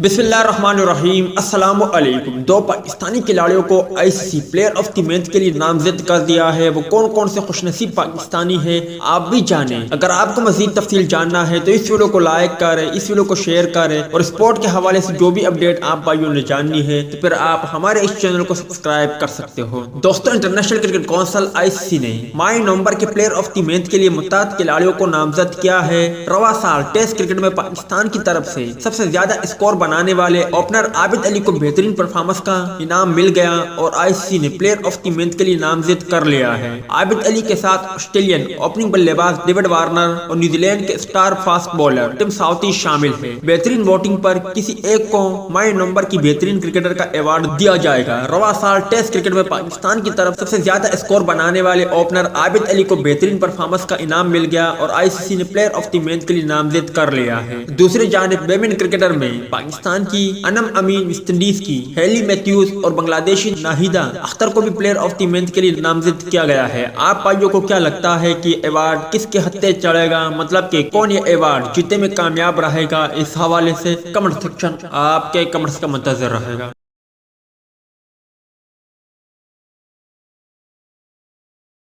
बिस्मिल्लाहिर्रहमानिर्रहीम। अस्सलाम वालेकुम। दो पाकिस्तानी खिलाड़ियों को ICC player of the match के लिए नामजद कर दिया है। वो कौन कौन से खुशनसीब पाकिस्तानी हैं आप भी जानें। अगर आपको मजीद तफसील जानना है तो इस वीडियो को लाइक करें, इस वीडियो को शेयर करें और स्पोर्ट के हवाले से जो भी अपडेट आप भाइयों ने जाननी है तो फिर आप हमारे इस चैनल को सब्सक्राइब कर सकते हो। दोस्तों, इंटरनेशनल क्रिकेट काउंसिल आईसीसी ने माई नवंबर के प्लेयर ऑफ द मैच के लिए मुताद खिलाड़ियों को नामजद किया है। रवा साल टेस्ट क्रिकेट में पाकिस्तान की तरफ से सबसे ज्यादा स्कोर बनाने वाले ओपनर आबिद अली को बेहतरीन परफॉर्मेंस का इनाम मिल गया और आईसीसी ने प्लेयर ऑफ द मैच के लिए नामजद कर लिया है। आबिद अली के साथ ऑस्ट्रेलियन ओपनिंग बल्लेबाज डेविड वार्नर और न्यूजीलैंड के star fast bowler Tim Southee शामिल है। बेहतरीन वोटिंग पर किसी एक को माई नवंबर की बेहतरीन क्रिकेटर का अवार्ड दिया जाएगा। रवा साल टेस्ट क्रिकेट में पाकिस्तान की तरफ सबसे ज्यादा स्कोर बनाने वाले ओपनर आबिद अली को बेहतरीन परफॉर्मेंस का इनाम मिल गया और आईसीसी ने प्लेयर ऑफ द मैच के लिए नामजद कर लिया है। दूसरी जानिब वेमेन क्रिकेटर में पाकिस्तान की अनम अमीन, वेस्ट इंडीज की हेली मैथ्यूज और बांग्लादेशी नाहिदा अख्तर को भी प्लेयर ऑफ द मैच के लिए नामजद किया गया है। आप भाइयों को क्या लगता है कि अवार्ड किसके हत्थे चढ़ेगा, मतलब कि कौन ये अवार्ड जीतने में कामयाब रहेगा? इस हवाले से कमेंट सेक्शन आपके कमेंट्स का मुंतजर रहेगा।